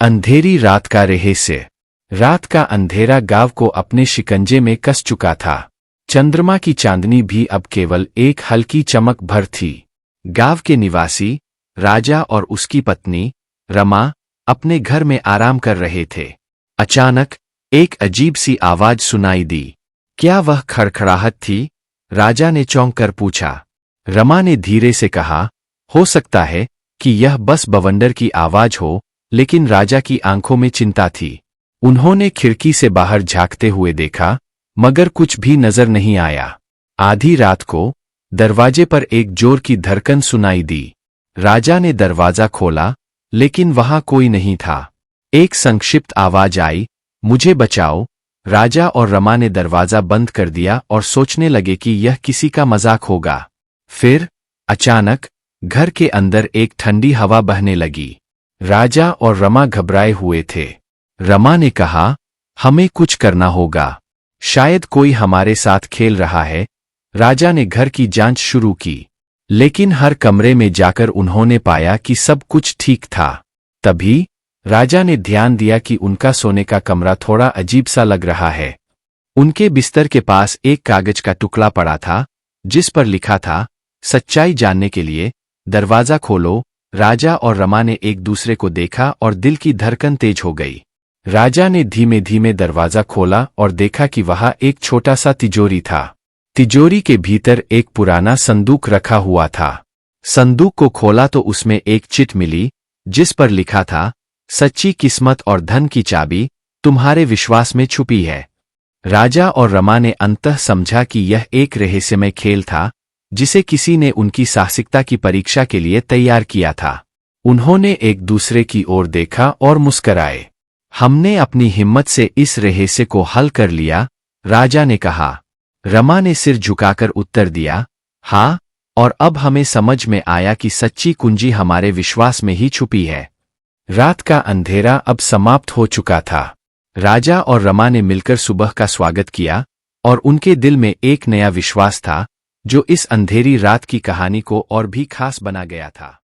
अंधेरी रात का रहस्य। रात का अंधेरा गांव को अपने शिकंजे में कस चुका था। चंद्रमा की चांदनी भी अब केवल एक हल्की चमक भर थी। गांव के निवासी राजा और उसकी पत्नी रमा अपने घर में आराम कर रहे थे। अचानक एक अजीब सी आवाज सुनाई दी। क्या वह खड़खड़ाहट थी? राजा ने चौंक कर पूछा। रमा ने धीरे से कहा, हो सकता है कि यह बस बवंडर की आवाज हो, लेकिन राजा की आंखों में चिंता थी। उन्होंने खिड़की से बाहर झांकते हुए देखा, मगर कुछ भी नजर नहीं आया। आधी रात को दरवाजे पर एक जोर की धड़कन सुनाई दी। राजा ने दरवाजा खोला, लेकिन वहां कोई नहीं था। एक संक्षिप्त आवाज आई, मुझे बचाओ। राजा और रमा ने दरवाजा बंद कर दिया और सोचने लगे कि यह किसी का मजाक होगा। फिर अचानक घर के अंदर एक ठंडी हवा बहने लगी। राजा और रमा घबराए हुए थे। रमा ने कहा, हमें कुछ करना होगा, शायद कोई हमारे साथ खेल रहा है। राजा ने घर की जांच शुरू की, लेकिन हर कमरे में जाकर उन्होंने पाया कि सब कुछ ठीक था। तभी राजा ने ध्यान दिया कि उनका सोने का कमरा थोड़ा अजीब सा लग रहा है। उनके बिस्तर के पास एक कागज का टुकड़ा पड़ा था, जिस पर लिखा था, सच्चाई जानने के लिए दरवाजा खोलो। राजा और रमा ने एक दूसरे को देखा और दिल की धड़कन तेज हो गई। राजा ने धीमे धीमे दरवाजा खोला और देखा कि वहां एक छोटा सा तिजोरी था। तिजोरी के भीतर एक पुराना संदूक रखा हुआ था। संदूक को खोला तो उसमें एक चिट मिली, जिस पर लिखा था, सच्ची किस्मत और धन की चाबी तुम्हारे विश्वास में छुपी है। राजा और रमा ने अंततः समझा कि यह एक रहस्यमय खेल था, जिसे किसी ने उनकी साहसिकता की परीक्षा के लिए तैयार किया था। उन्होंने एक दूसरे की ओर देखा और मुस्कराए। हमने अपनी हिम्मत से इस रहस्य को हल कर लिया, राजा ने कहा। रमा ने सिर झुकाकर उत्तर दिया, हाँ, और अब हमें समझ में आया कि सच्ची कुंजी हमारे विश्वास में ही छुपी है। रात का अंधेरा अब समाप्त हो चुका था। राजा और रमा ने मिलकर सुबह का स्वागत किया, और उनके दिल में एक नया विश्वास था, जो इस अंधेरी रात की कहानी को और भी खास बना गया था।